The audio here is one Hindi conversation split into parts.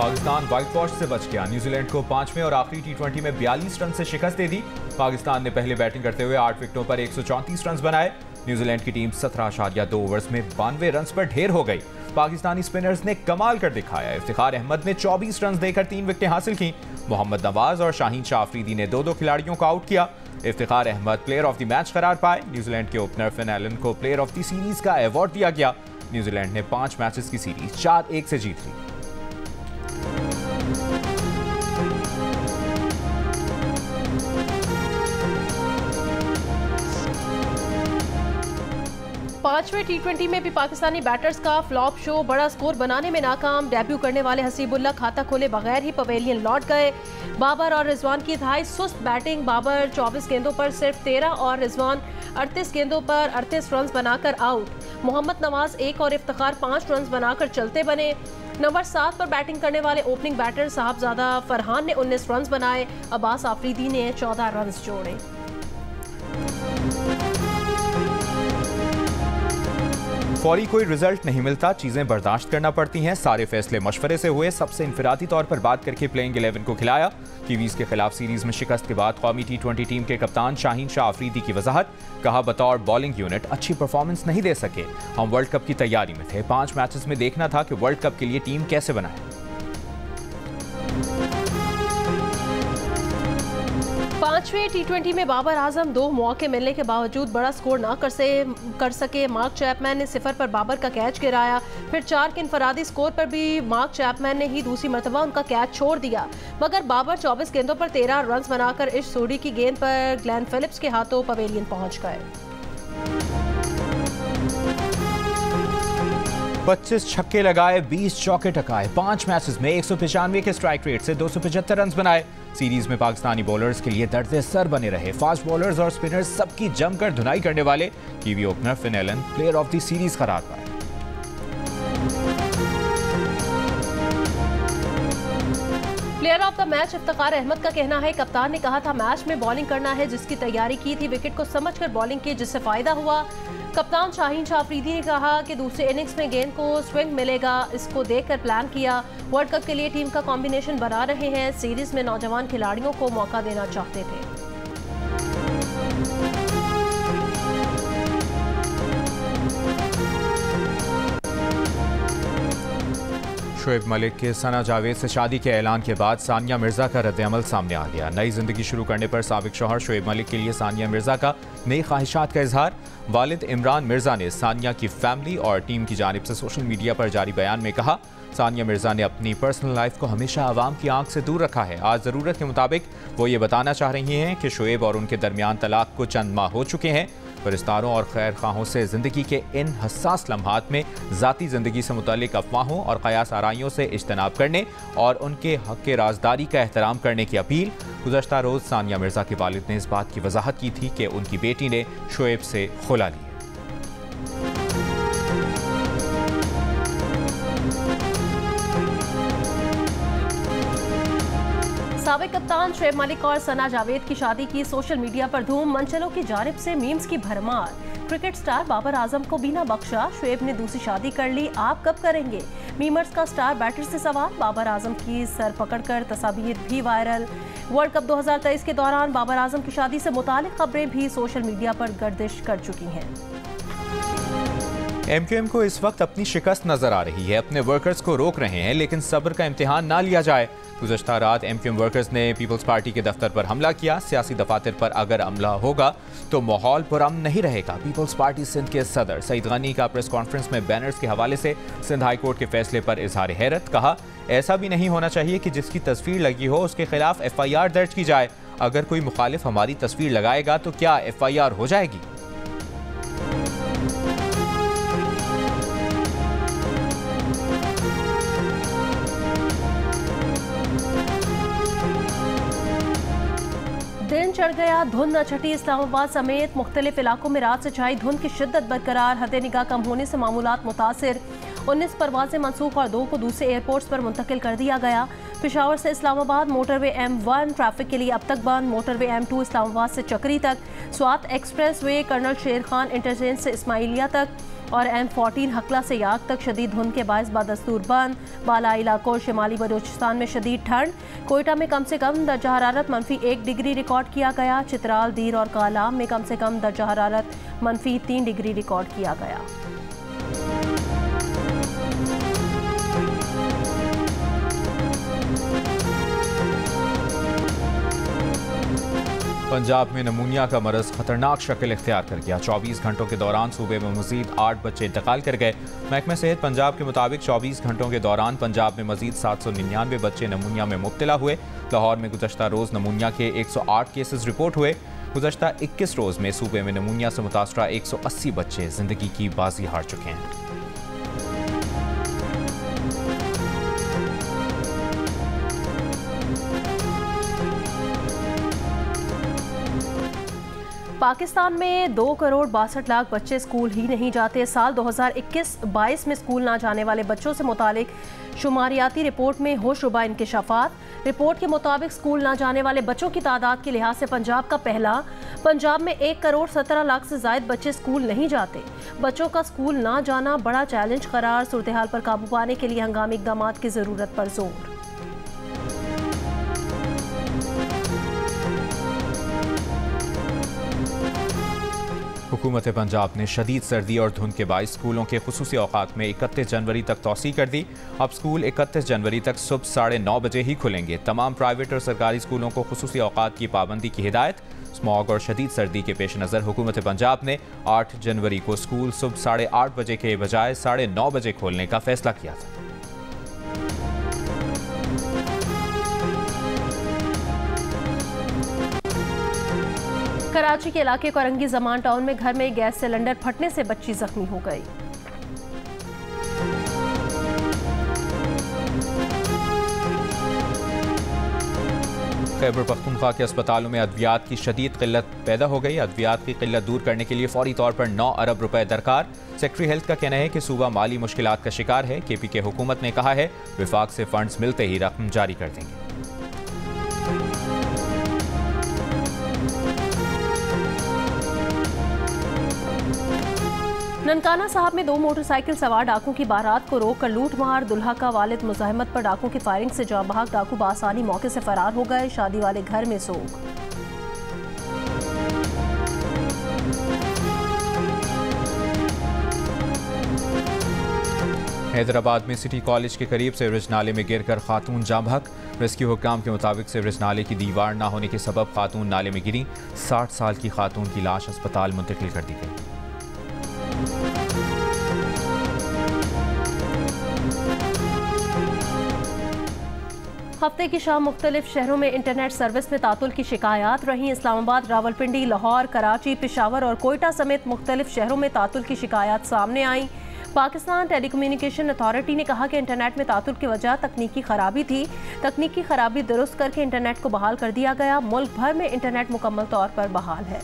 पाकिस्तान व्हाइट वॉश से बच गया। न्यूजीलैंड को 5वें और आखिरी टी20 में 42 रन से शिकस्त दे दी। पाकिस्तान ने पहले बैटिंग करते हुए 8 विकेटों पर 134 रन बनाए। न्यूजीलैंड की टीम 17.2 ओवर्स में 92 रन पर ढेर हो गई। पाकिस्तानी स्पिनर्स ने कमाल कर दिखाया। इफ्तिखार अहमद ने 24 रन देकर 3 विकेटें हासिल की। मोहम्मद नवाज और शाहीन शाह अफरीदी ने 2-2 खिलाड़ियों को आउट किया। Iftikhar Ahmed player of the match करार पाए। न्यूजीलैंड के ओपनर फिन एलन को प्लेयर ऑफ द सीरीज का अवार्ड दिया गया। न्यूजीलैंड ने 5 मैचेस की सीरीज 4-1 से जीत ली। पांचवें टी20 में भी पाकिस्तानी बैटर्स का फ्लॉप शो, बड़ा स्कोर बनाने में नाकाम। डेब्यू करने वाले हसीबुल्ला खाता खोले बगैर ही पवेलियन लौट गए। बाबर और रिजवान की इंतहाई सुस्त बैटिंग। बाबर 24 गेंदों पर सिर्फ 13 और रिजवान 38 गेंदों पर 38 रन बनाकर आउट। मोहम्मद नवाज 1 और इफ्तिखार 5 रन बनाकर चलते बने। नंबर 7 पर बैटिंग करने वाले ओपनिंग बैटर साहबजादा फरहान ने 19 रन बनाए। अब्बास आफरीदी ने 14 रन जोड़े। फौरी कोई रिजल्ट नहीं मिलता, चीजें बर्दाश्त करना पड़ती हैं। सारे फैसले मशवरे से हुए। सबसे इंफरादी तौर पर बात करके प्लेइंग 11 को खिलाया। कीवीज के खिलाफ सीरीज में शिकस्त के बाद कौमी टी20 टीम के कप्तान शाहीन शाह अफरीदी की वजाहत। कहा, बतौर बॉलिंग यूनिट अच्छी परफॉर्मेंस नहीं दे सके। हम वर्ल्ड कप की तैयारी में थे। 5 मैचेस में देखना था कि वर्ल्ड कप के लिए टीम कैसे बनाए। 5वें टी20 में बाबर आजम 2 मौके मिलने के बावजूद बड़ा स्कोर ना कर सके। मार्क चैपमैन ने 0 पर बाबर का कैच गिराया। फिर 4 के इंफरादी स्कोर पर भी मार्क चैपमैन ने ही दूसरी मरतबा उनका कैच छोड़ दिया। मगर बाबर 24 गेंदों पर 13 रन बनाकर इस सोडी की गेंद पर ग्लेन फिलिप्स के हाथों पवेलियन पहुंच गए। 25 छक्के लगाए, 20 चौके टकाए। 5 मैचेस में 195 के स्ट्राइक रेट से 275 रन बनाए। सीरीज में पाकिस्तानी बॉलर्स के लिए दर्द सर बने रहे। फास्ट बॉलर्स और स्पिनर्स सबकी जमकर धुनाई करने वाले Kiwi opener Finn Allen player of the series करार पाए। Player of the match Iftikhar Ahmed का कहना है, कप्तान ने कहा था मैच में बॉलिंग करना है, जिसकी तैयारी की थी, विकेट को समझकर बॉलिंग की, जिससे फायदा हुआ। कप्तान शाहीन शाह अफरीदी ने कहा कि दूसरे इनिंग्स में गेंद को स्विंग मिलेगा, इसको देखकर प्लान किया। वर्ल्ड कप के लिए टीम का कॉम्बिनेशन बना रहे हैं। सीरीज में नौजवान खिलाड़ियों को मौका देना चाहते थे। शोएब मलिक के सना जावेद से शादी के ऐलान के बाद सानिया मिर्जा का रद्द-ए-अमल सामने आ गया। नई जिंदगी शुरू करने पर साबिक शौहर शोएब मलिक के लिए सानिया मिर्जा का नई ख्वाहिशात का इजहार। वालिद इमरान मिर्जा ने सानिया की फैमिली और टीम की जानिब से सोशल मीडिया पर जारी बयान में कहा, सानिया मिर्जा ने अपनी पर्सनल लाइफ को हमेशा आवाम की आंख से दूर रखा है। आज ज़रूरत के मुताबिक वो ये बताना चाह रही हैं कि शोएब और उनके दरमियान तलाक को चंद माह हो चुके हैं। फरिश्तारों और खैर खाहों से ज़िंदगी के इन हसास लम्हात में ज़ाती ज़िंदगी से मुतालिक अफवाहों और क़यास आराइयों से इज्तनाब करने और उनके हक़ के राजदारी का एहतराम करने की अपील। गुज़श्ता रोज़ सानिया मिर्जा के वालिद ने इस बात की वजाहत की थी कि उनकी बेटी ने शोएब से खुला लिया। साबिक कप्तान शोएब मलिक और सना जावेद की शादी की सोशल मीडिया पर धूम। मंचलों की जानिब से मीम्स की भरमार। क्रिकेट स्टार बाबर आजम को भी ना बख्शा, शोएब ने दूसरी शादी कर ली, आप कब करेंगे? मीमर्स का स्टार बैटर से सवाल। बाबर आजम की सर पकड़कर तस्वीर भी वायरल। वर्ल्ड कप 2023 के दौरान बाबर आजम की शादी से मुतालिक खबरें भी सोशल मीडिया पर गर्दिश कर चुकी हैं। MQM को इस वक्त अपनी शिकस्त नजर आ रही है। अपने वर्कर्स को रोक रहे हैं, लेकिन सब्र का इम्तिहान ना लिया जाए। गुज़श्ता रात MQM वर्कर्स ने पीपल्स पार्टी के दफ्तर पर हमला किया। सियासी दफातर पर अगर हमला होगा तो माहौल पुरअमन नहीं रहेगा। पीपल्स पार्टी सिंध के सदर सईद गनी का प्रेस कॉन्फ्रेंस में बैनर्स के हवाले से सिंध हाई कोर्ट के फैसले पर इजहार हैरत। कहा, ऐसा भी नहीं होना चाहिए कि जिसकी तस्वीर लगी हो उसके खिलाफ FIR दर्ज की जाए। अगर कोई मुखालिफ हमारी तस्वीर लगाएगा तो क्या FIR हो जाएगी? दिन चढ़ गया, धुंध न छटी। इस्लामाबाद समेत मुख्तलिफ इलाकों में रात से छाई धुंध की शिद्दत बरकरार। हद निगाह कम होने से मामूलात मुतासिर। 19 परवाजें मनसूख और 2 को दूसरे एयरपोर्ट्स पर मुंतकिल कर दिया गया। पेशावर से इस्लामाबाद मोटरवे M1 ट्रैफिक के लिए अब तक बंद। मोटरवे M2 इस्लामाबाद से चक्री तक, स्वात एक्सप्रेस वे कर्नल शेर खान इंटरचेंज से इस्माइलिया तक और M14 हकला से याक तक शदीद धुंध के बायस बदस्तूर बंद। बाला इलाकों और शिमाली बलूचिस्तान में शदीद ठंड। कोयटा में कम से कम दर्जा हरारत -1 डिग्री रिकॉर्ड किया गया। चित्राल, दीर और कालाम में कम से कम दर्जा हरारत -3 डिग्री रिकॉर्ड किया गया। पंजाब में नमूनिया का मरज खतरनाक शक्ल इख्तियार कर गया। 24 घंटों के दौरान सूबे में मजीद 8 बच्चे इंतकाल कर गए। महकमा सेहत पंजाब के मुताबिक 24 घंटों के दौरान पंजाब में मजीद 799 बच्चे नमूनिया में मुब्तला हुए। लाहौर में गुज़श्ता रोज़ नमूनिया के 108 केसेस रिपोर्ट हुए। गुज़श्ता 21 रोज़ में सूबे में नमूनिया से मुतासरा 180 बच्चे ज़िंदगी की बाजी हार चुके हैं। पाकिस्तान में 2 करोड़ 62 लाख बच्चे स्कूल ही नहीं जाते। साल 2021-22 में स्कूल ना जाने वाले बच्चों से मुतालिक शुमारियाती रिपोर्ट में होशरुबा इंकशाफात। रिपोर्ट के मुताबिक स्कूल ना जाने वाले बच्चों की तादाद के लिहाज से पंजाब का पहला। पंजाब में 1 करोड़ 17 लाख से ज़ायद बच्चे स्कूल नहीं जाते। बच्चों का स्कूल ना जाना बड़ा चैलेंज करार। सूरत हाल पर काबू पाने के लिए हंगामी इक़दाम की ज़रूरत पर जोर। हुकूमत पंजाब ने शदीद सर्दी और धुंध के बाइस स्कूलों के खुसूसी औकात में 31 जनवरी तक तौसी कर दी। अब स्कूल 31 जनवरी तक सुबह 9:30 बजे ही खुलेंगे। तमाम प्राइवेट और सरकारी स्कूलों को खुसूसी औकात की पाबंदी की हिदायत। स्मॉग और शदीद सर्दी के पेश नज़र हुकूमत पंजाब ने 8 जनवरी को स्कूल सुबह 8:30 बजे के बजाय 9:30 बजे खोलने का फैसला किया था। कराची के इलाके कोरंगी जमान टाउन में घर में गैस सिलेंडर फटने से बच्ची जख्मी हो गई। खैबर पख्तूनख्वा के अस्पतालों में अद्वियात की शदीद किल्लत पैदा हो गई। अद्वियात की किल्लत दूर करने के लिए फौरी तौर पर 9 अरब रुपए दरकार। सेक्रेटरी हेल्थ का कहना है कि सूबा माली मुश्किलात का शिकार है। KPK हुकूमत ने कहा है विफाक से फंड्स मिलते ही रकम जारी कर देंगे। ननकाना साहब में 2 मोटरसाइकिल सवार डाकुओं की बारात को रोककर लूट मार। दुल्हा का वालिद मुज़ाहमत पर डाकुओं की फायरिंग से जाँ बहक। डाकू बासानी मौके से फरार हो गए। शादी वाले घर में सोग। हैदराबाद में सिटी कॉलेज के करीब सीवरेज नाले में गिरकर खातून जाँ बहक। रेस्क्यू हुक्काम के मुताबिक सीवरेज नाले की दीवार न होने के सबब खातून नाले में गिरी। 60 साल की खातून की लाश अस्पताल मुंतकिल कर दी गई। हफ्ते की शाम मुख्तलिफ शहरों में इंटरनेट सर्विस में तातुल की शिकायत रही। इस्लामाबाद, रावलपिंडी, लाहौर, कराची, पेशावर और कोयटा समेत मुख्तलिफ शहरों में तातुल की शिकायत सामने आई। पाकिस्तान टेलीकम्युनिकेशन अथॉरिटी ने कहा कि इंटरनेट में तातुल की वजह तकनीकी खराबी थी। तकनीकी खराबी दुरुस्त करके इंटरनेट को बहाल कर दिया गया। मुल्क भर में इंटरनेट मुकम्मल तौर पर बहाल है।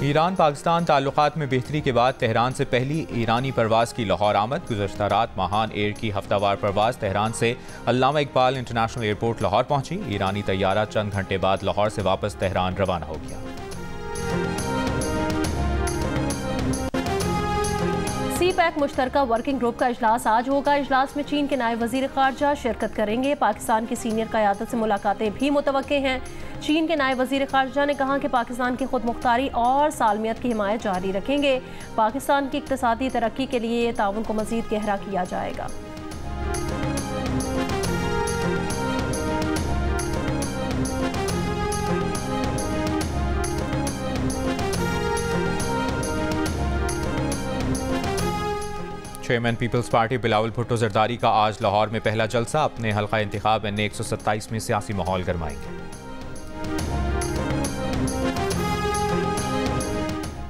ईरान पाकिस्तान ताल्लुकात में बेहतरी के बाद तेहरान से पहली ईरानी परवाज़ की लाहौर आमद। गुज़श्ता रात महान एयर की हफ्तावार परवाज़ तेहरान से अल्लामा इकबाल इंटरनेशनल एयरपोर्ट लाहौर पहुंची। ईरानी तैयारा चंद घंटे बाद लाहौर से वापस तेहरान रवाना हो गया। CPEC मुश्तरका वर्किंग ग्रुप का इजलास आज होगा। इजलास में चीन के नायब वज़ीर ख़ारजा शिरकत करेंगे। पाकिस्तान की सीनियर क़यादत से मुलाकातें भी मुतवक्के हैं। चीन के नायब वज़ीर ख़ारजा ने कहा कि पाकिस्तान की खुद मुख्तारी और सालमियत की हिमायत जारी रखेंगे। पाकिस्तान की इक़्तिसादी तरक्की के लिए ताउन को मज़ीद गहरा किया जाएगा। चेयरमैन पीपल्स पार्टी बिलावल भुट्टो जरदारी का आज लाहौर में पहला जलसा। अपने हल्का इंतखाब NA 127 में सियासी माहौल गरमाएंगे।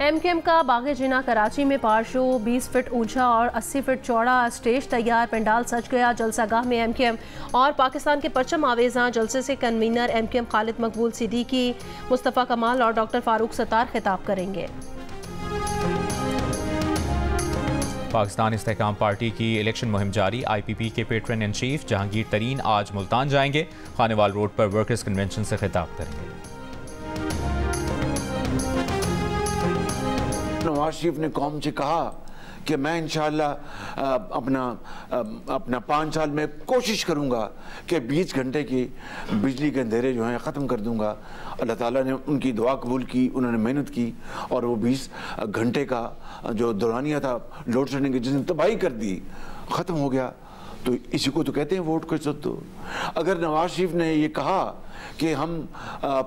MKM का बाग़े जिना कराची में पार शो 20 फीट ऊंचा और 80 फीट चौड़ा स्टेज तैयार। पंडाल सज गया। जलसागाह में MKM और पाकिस्तान के परचम आवेज़ां जलसे से कन्वीनर MKM खालिद मकबूल सिद्दीकी, मुस्तफ़ा कमाल और डॉक्टर फारूक सत्तार खिताब करेंगे। पाकिस्तान इस्तेहकाम पार्टी की इलेक्शन मुहिम जारी। IPP के पेट्रन इन चीफ जहांगीर तरीन आज मुल्तान जाएंगे। खानेवाल रोड पर वर्कर्स कन्वेंशन से खिताब करेंगे। नवाज शरीफ ने कौम से कहा कि मैं इंशाअल्लाह अपना 5 साल में कोशिश करूंगा कि 20 घंटे की बिजली के अंधेरे जो हैं ख़त्म कर दूंगा। अल्लाह ताला ने उनकी दुआ कबूल की, उन्होंने मेहनत की और वो 20 घंटे का जो दौरानिया था लोड शेडिंग की जिसने तबाही कर दी, ख़त्म हो गया। तो इसी को तो कहते हैं वोट को इज्जत दो। अगर नवाज शरीफ ने ये कहा कि हम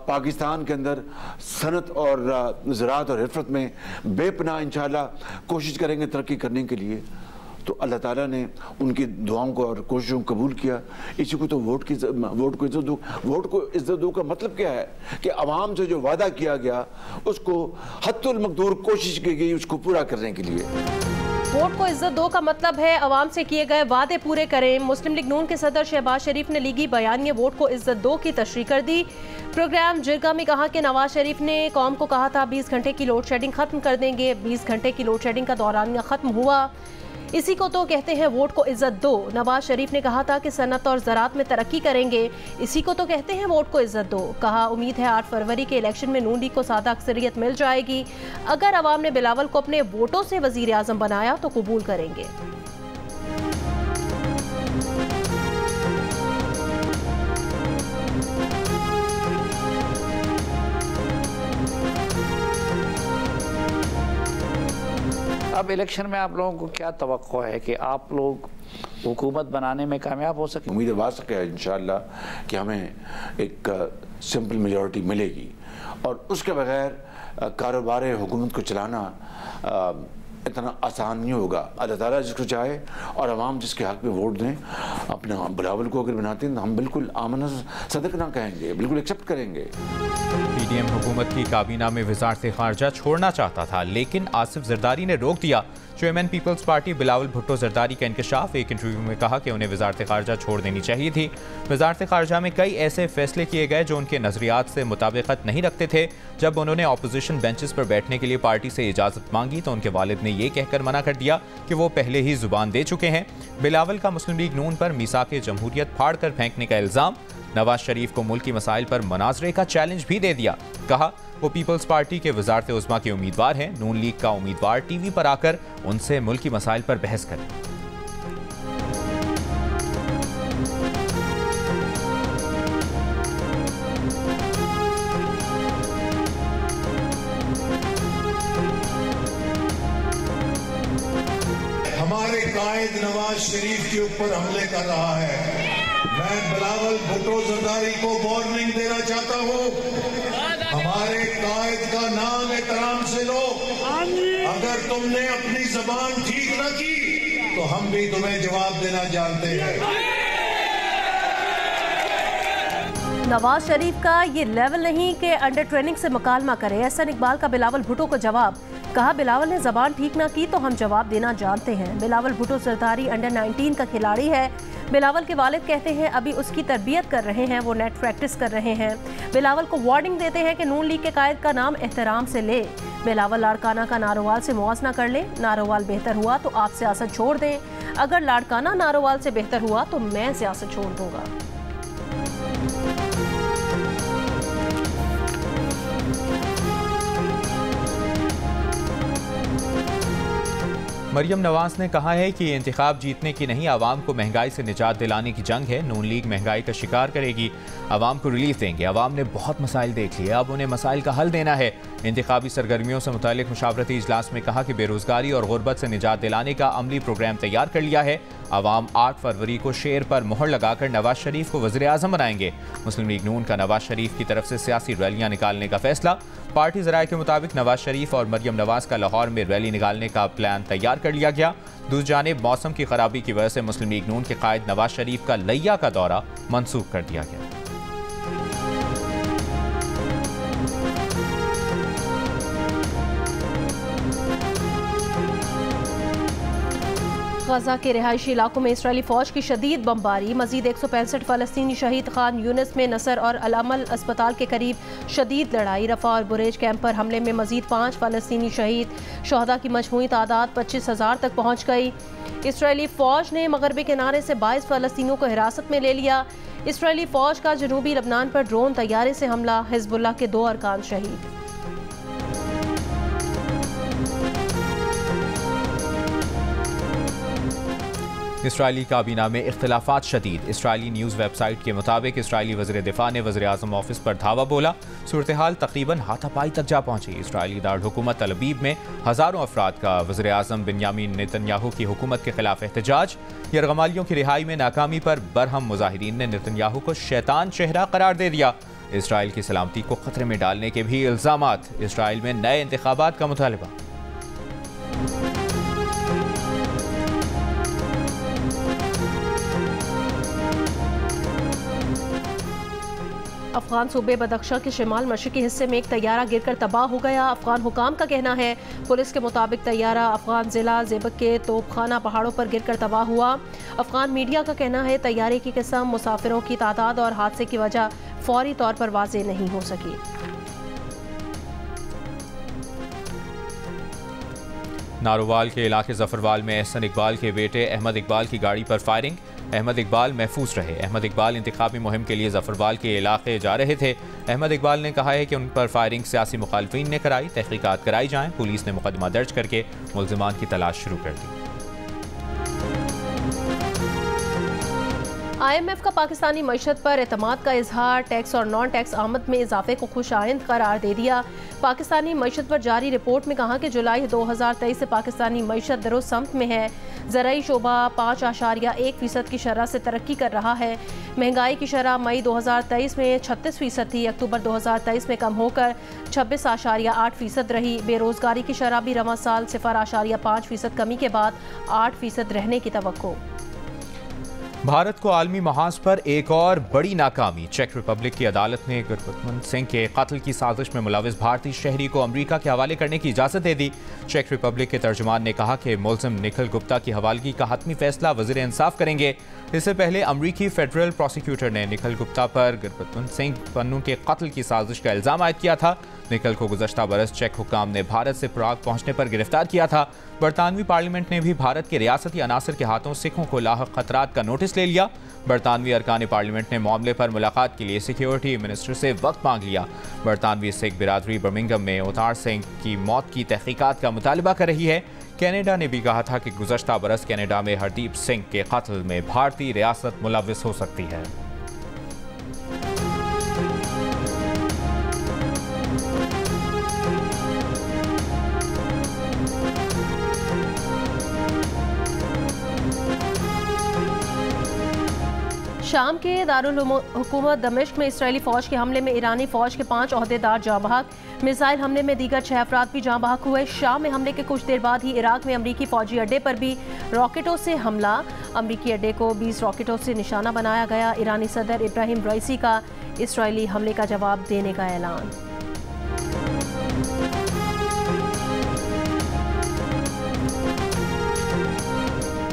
पाकिस्तान के अंदर सनत और ज़राअत और हिफ़्रत में बेपनाह इंशाअल्लाह कोशिश करेंगे तरक्की करने के लिए, तो अल्लाह ताला ने उनकी दुआओं को और कोशिशों को कबूल किया। इसी को तो वोट को इज्जत दो। वोट को इज्जत दो का मतलब क्या है कि आवाम से जो वादा किया गया उसको हद्दुल मक़दूर कोशिश की गई उसको पूरा करने के लिए। वोट को इज्जत दो का मतलब है अवाम से किए गए वादे पूरे करें। मुस्लिम लीग नून के सदर शहबाज शरीफ ने लीगी बयानिए वोट को इज्जत दो की तशरीह कर दी। प्रोग्राम जिरगा में कहा कि नवाज शरीफ ने कौम को कहा था 20 घंटे की लोड शेडिंग खत्म कर देंगे। 20 घंटे की लोड शेडिंग का दौरानिया खत्म हुआ। इसी को तो कहते हैं वोट को इज्जत दो। नवाज शरीफ ने कहा था कि सनत और ज़राअत में तरक्की करेंगे। इसी को तो कहते हैं वोट को इज्जत दो। कहा उम्मीद है 8 फरवरी के इलेक्शन में नून लीग को सादा अक्सरियत मिल जाएगी। अगर अवाम ने बिलावल को अपने वोटों से वज़ीर आज़म बनाया तो कबूल करेंगे। अब इलेक्शन में आप लोगों को क्या तवक्को है कि आप लोग हुकूमत बनाने में कामयाब हो सके? उम्मीद वास्क है इंशाअल्लाह कि हमें एक सिंपल मेजॉरिटी मिलेगी और उसके बगैर कारोबार हुकूमत को चलाना इतना आसान नहीं होगा। अल्लाह ताला जिसको चाहे और अवाम जिसके हक में वोट दें, अपना बिलावल को अगर बनाते हैं तो हम बिल्कुल आमना सदक ना कहेंगे, बिल्कुल एक्सेप्ट करेंगे। PDM हुकूमत की काबीना में वज़ारत ख़ारजा छोड़ना चाहता था लेकिन आसिफ जरदारी ने रोक दिया। चेयरमैन पीपल्स पार्टी बिलावल भुट्टो जरदारी का इंकशाफ। एक इंटरव्यू में कहा कि उन्हें वज़ारत ख़ारजा छोड़ देनी चाहिए थी। वज़ारत ख़ारजा में कई ऐसे फैसले किए गए जो उनके नज़रियात से मुताबिकत नहीं रखते थे। जब उन्होंने अपोजिशन बेंचेस पर बैठने के लिए पार्टी से इजाज़त मांगी तो उनके वालिद ने ये कहकर मना कर दिया कि वो पहले ही जुबान दे चुके हैं। बिलावल का मुस्लिम लीग नून पर मीसाक जमहूरियत फाड़ कर फेंकने का इल्ज़ाम। नवाज शरीफ को मुल्की मसाइल पर मनाजरे का चैलेंज भी दे दिया। कहा वो पीपल्स पार्टी के वज़ारत उज़्मा के उम्मीदवार हैं। नून लीग का उम्मीदवार टीवी पर आकर उनसे मुल्की मसाइल पर बहस करें। हमारे कायद नवाज शरीफ के ऊपर हमले कर रहा है। मैं बिलावल भुट्टो जरदारी को वार्निंग देना चाहता हूं, हमारे कायद का नाम एहतराम से लो। अगर तुमने अपनी जबान ठीक न की तो हम भी तुम्हें जवाब देना जानते हैं। नवाज शरीफ का ये लेवल नहीं कि अंडर ट्रेनिंग से मुकालमा करे। एहसन इकबाल का बिलावल भुट्टो को जवाब। कहा बिलावल ने जबान ठीक ना की तो हम जवाब देना जानते हैं। बिलावल भुट्टो जरदारी अंडर 19 का खिलाड़ी है। बिलावल के वालिद कहते हैं अभी उसकी तरबियत कर रहे हैं, वो नेट प्रैक्टिस कर रहे हैं। बिलावल को वार्निंग देते हैं कि नून लीग के कायद का नाम एहतराम से ले। बिलावल लाड़काना का नारोवाल से मुआवजा कर ले। नारोवाल बेहतर हुआ तो आप सियासत छोड़ दें। अगर लाड़काना नारोवाल से बेहतर हुआ तो मैं सियासत छोड़ दूंगा। मरियम नवाज ने कहा है कि इंतखाब जीतने की नहीं, आवाम को महंगाई से निजात दिलाने की जंग है। नून लीग महंगाई का शिकार करेगी, आवाम को रिलीफ देंगे। आवाम ने बहुत मसाइल देख लिए, अब उन्हें मसाइल का हल देना है। इंतखाबी सरगर्मियों से मुतालिक मुशावरती इजलास में कहा कि बेरोजगारी और गुर्बत से निजात दिलाने का अमली प्रोग्राम तैयार कर लिया है। आवाम 8 फरवरी को शेर पर मोहर लगाकर नवाज शरीफ को वज़ीर आज़म बनाएंगे। मुस्लिम लीग नून का नवाज शरीफ की तरफ से सियासी रैलियां निकालने का फैसला। पार्टी ज़राए के मुताबिक नवाज शरीफ और मरियम नवाज का लाहौर में रैली निकालने का प्लान तैयार कर लिया गया। दूसरी जानिब मौसम की खराबी की वजह से मुस्लिम लीग नून के कायद नवाज शरीफ का लिया का दौरा मनसूख कर दिया गया। गजा के रिहायशी इलाकों में इसराइली फौज की शदीद बमबारी, मजीद 165 फ़लस्तीनी शहीद। खान यूनिस में नसर और अल-अमल अस्पताल के करीब शदीद लड़ाई। रफा और बुरेज कैंप पर हमले में मजीद 5 फ़लस्तीनी शहीद। शोहदा की मजमूई तादाद 25,000 तक पहुँच गई। इसराइली फ़ौज ने मगरबी किनारे से 22 फ़लस्तीनियों को हिरासत में ले लिया। इसराइली फ़ौज का जनूबी लबनान पर ड्रोन तैयारे से हमला, हिज़्बुल्लाह के 2 अरकान शहीद। इसराइली काबीना में इख्तिलाफात शदीद। इसराइली न्यूज़ वेबसाइट के मुताबिक इसराइली वज़ीर दिफा ने वज़ीर आज़म ऑफिस पर धावा बोला। सूरत हाल तकरीबन हाथापाई तक जा पहुंची। इसराइली दारकूमत तल अबीब में हज़ारों अफराद का वज़ीर आज़म बिन्यामीन नेतन्याहू की हुकूमत के खिलाफ एहतजाज। यरगमालियों की रिहाई में नाकामी पर बरहम मुजाहिदीन ने नेतन्याहू को शैतान चेहरा करार दे दिया। इसराइल की सलामती को खतरे में डालने के भी इल्ज़ामात। इसराइल में नए इंतखाबात का मुतालबा। अफगान सूबे बदख्शां के शिमाल मशरकी हिस्से में एक तैयारा गिरकर तबाह हो गया। अफगान हुकाम का कहना है पुलिस के मुताबिक तैयारा अफगान जिला ज़ेबक के तोपखाना पहाड़ों पर गिरकर तबाह हुआ। अफगान मीडिया का कहना है तैयारे की किस्म, मुसाफिरों की तादाद और हादसे की वजह फौरी तौर पर वाज़ेह नहीं हो सकी। नारोवाल के इलाके जफरवाल में एहसन इकबाल के बेटे अहमद इकबाल की गाड़ी पर फायरिंग। अहमद इकबाल महफूज रहे। अहमद इकबाल इंतखाबी मुहिम के लिए जफरवाल के इलाके जा रहे थे। अहमद इकबाल ने कहा है कि उन पर फायरिंग सियासी मुखालफिन ने कराई। तहकीकात कराई जाएं। पुलिस ने मुकदमा दर्ज करके मुल्जिमान की तलाश शुरू कर दी। IMF का पाकिस्तानी मईशत पर एतमाद का इजहार, टैक्स और नॉन टैक्स आमद में इजाफे को खुश आइंद करार दे दिया। पाकिस्तानी मईशत पर जारी रिपोर्ट में कहा कि जुलाई 2023 से पाकिस्तानी मईशत दरुस्त समत में है। ज़राई शोबा 5.1% की शरह से तरक्की कर रहा है। महंगाई की शरह मई 2023 में 36% थी, अक्टूबर 2023 में कम होकर 26.8% रही। बेरोजगारी की शरह भी रवां साल 0.5% कमी के बाद 8% रहने की तवक्को। भारत को आलमी महाज पर एक और बड़ी नाकामी। चेक रिपब्लिक की अदालत ने गुरबचन सिंह के कत्ल की साजिश में मुलविस भारतीय शहरी को अमरीका के हवाले करने की इजाज़त दे दी। चेक रिपब्लिक के तर्जुमान ने कहा कि मुलजिम निखिल गुप्ता की हवालगी का हतमी फैसला वज़ीर इंसाफ करेंगे। इससे पहले अमरीकी फेडरल प्रोसिक्यूटर ने निखिल गुप्ता पर गुरबचन सिंह पन्नू के कत्ल की साजिश का इल्ज़ाम आयद किया था। निखिल को गुज़श्ता बरस चेक हुकाम ने भारत से प्राग पहुंचने पर गिरफ्तार किया था। बरतानवी पार्लियामेंट ने भी भारत के रियासती अनासर के हाथों सिखों को लाहक खतरात का नोटिस ले लिया। बरतानवी अरकान पार्लियामेंट ने मामले पर मुलाकात के लिए सिक्योरिटी मिनिस्टर से वक्त मांग लिया। बरतानवी सिख बिरादरी बर्मिंघम में अवतार सिंह की मौत की तहकीकात का मुतालबा कर रही है। कनाडा ने भी कहा था कि गुज़श्ता बरस कनाडा में हरदीप सिंह के कत्ल में भारतीय रियासत मुलविस हो सकती है। शाम के दारुल हुकूमत दमिश्क में इसराइली फ़ौज के हमले में ईरानी फ़ौज के 5 ओहदेदार जाँ बहक। मिसाइल हमले में दीगर 6 अफराद भी जाँ बहक हुए। शाम में हमले के कुछ देर बाद ही इराक में अमरीकी फ़ौजी अड्डे पर भी रॉकेटों से हमला। अमरीकी अड्डे को 20 रॉकेटों से निशाना बनाया गया। ईरानी सदर इब्राहिम रईसी का इसराइली हमले का जवाब देने का ऐलान।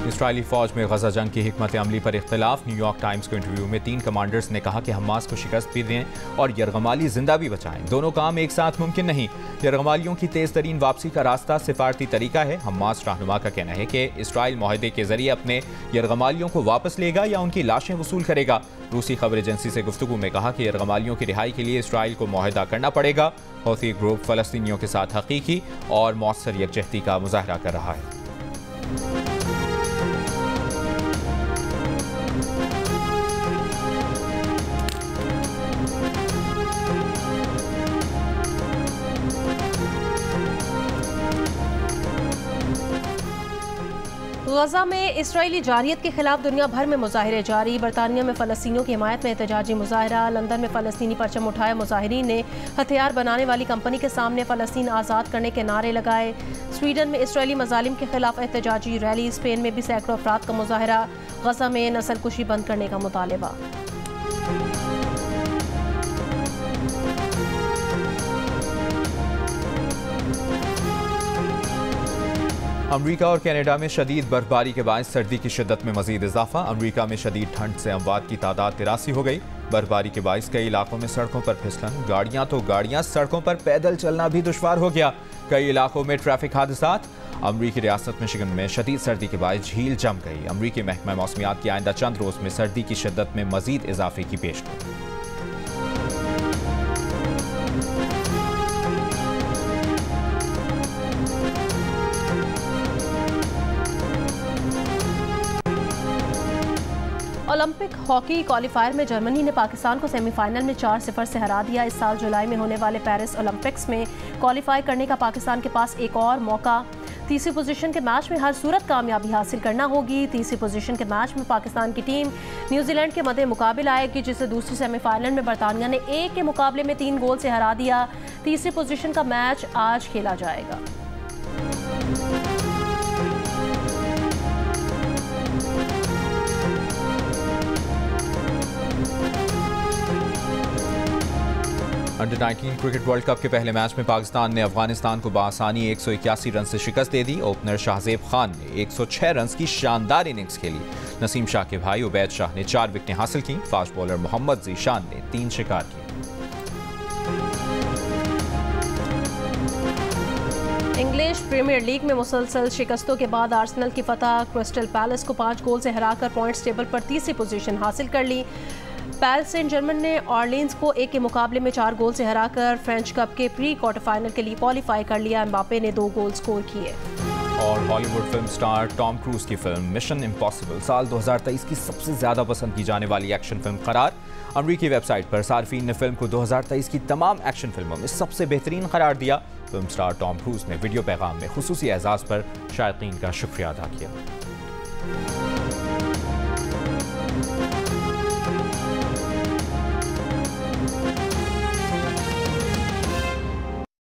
इसराइली फौज में गजा जंग की हिकमत अमली पर इख्तिलाफ। न्यूयॉर्क टाइम्स को इंटरव्यू में 3 कमांडर्स ने कहा कि हमास को शिकस्त भी दें और यरगमाली जिंदा भी बचाएं। दोनों काम एक साथ मुमकिन नहीं। यरगमालियों की तेज तरीन वापसी का रास्ता सिफारती तरीका है। हमास रहनुमा का कहना है कि इसराइल माहदे के जरिए अपने यरगमालियों को वापस लेगा या उनकी लाशें वसूल करेगा। रूसी खबर एजेंसी से गुफ्तगू में कहा कि यरगमालियों की रिहाई के लिए इसराइल को मुआहदा करना पड़ेगा। हौथी ग्रुप फलस्तीनियों के साथ हकीकी और मौसर यकजहती का मुजाहरा कर रहा है। गजा में इसराइली जारियत के खिलाफ दुनिया भर में मुजाहिरे जारी। बरतानिया में फ़लस्तीनियों की हिमायत में एहतजाजी मुजाहरा। लंदन में फ़लस्तीनी परचम उठाए मुजाहिरीन ने हथियार बनाने वाली कंपनी के सामने फ़लस्तीन आज़ाद करने के नारे लगाए। स्वीडन में इसराइली मजालिम के खिलाफ एहतजाजी रैली। स्पेन में भी सैकड़ों अफराद का मुजाहरा। गजा में नस्लकुशी बंद करने का मुतालबा। अमरीका और कनाडा में शदीद बर्फबारी के बाद सर्दी की शिद्दत में मजीद इजाफा। अमरीका में शदीद ठंड से अमवात की तादाद 83 हो गई। बर्फबारी के बायस कई इलाकों में सड़कों पर फिसलन, गाड़ियां सड़कों पर पैदल चलना भी दुश्वार हो गया। कई इलाकों में ट्रैफिक हादसात। अमरीकी रियासत मिशिगन में शदीद सर्दी के बायस झील जम गई। अमरीकी महकमा मौसमियात की आइंदा चंद रोज में सर्दी की शिद्दत में मजीद इजाफे की पेशगोई। ओलंपिक हॉकी क्वालिफायर में जर्मनी ने पाकिस्तान को सेमीफाइनल में 4-0 से हरा दिया। इस साल जुलाई में होने वाले पेरिस ओलंपिक्स में क्वालिफाई करने का पाकिस्तान के पास एक और मौका। तीसरी पोजीशन के मैच में हर सूरत कामयाबी हासिल करना होगी। तीसरी पोजीशन के मैच में पाकिस्तान की टीम न्यूजीलैंड के मद्दे मुकाबला आएगी, जिसे दूसरी सेमीफाइनल में बरतानिया ने 1 के मुकाबले में 3 गोल से हरा दिया। तीसरी पोजीशन का मैच आज खेला जाएगा। अंडर 19 क्रिकेट वर्ल्ड कप के पहले मैच में पाकिस्तान ने अफगानिस्तान को बआसानी 181 रन से शिकस्त दे दी। ओपनर शाहजेब खान ने 106 रन की शानदार इनिंग्स खेली। नसीम शाह के भाई उबैद शाह ने 4 विकेटें हासिल की। फास्ट बॉलर मोहम्मद जीशान ने 3 शिकार किए। इंग्लिश प्रीमियर लीग में मुसलसल शिकस्तों के बाद आर्सेनल की फतह। क्रिस्टल पैलेस को 5 गोल से हराकर पॉइंट्स टेबल पर तीसरी पोजीशन हासिल कर ली। पैरिस सेंट जर्मन ने ऑर्लिन्स को 1 के मुकाबले में 4 गोल से हराकर फ्रेंच कप के प्री क्वार्टर फाइनल के लिए क्वालिफाई कर लिया। एम्बापे ने 2 गोल स्कोर किए। और Hollywood film star Tom cruise की फिल्म मिशन इम्पॉसिबल साल 2023 की सबसे ज्यादा पसंद की जाने वाली एक्शन फिल्म करार। अमरीकी वेबसाइट पर सार्फिन ने फिल्म को 2023 की तमाम एक्शन फिल्मों में सबसे बेहतरीन करार दिया। फिल्म स्टार टॉम क्रूज ने वीडियो पैगाम में खुसूसी एजाज पर शायकीन का शुक्रिया अदा किया।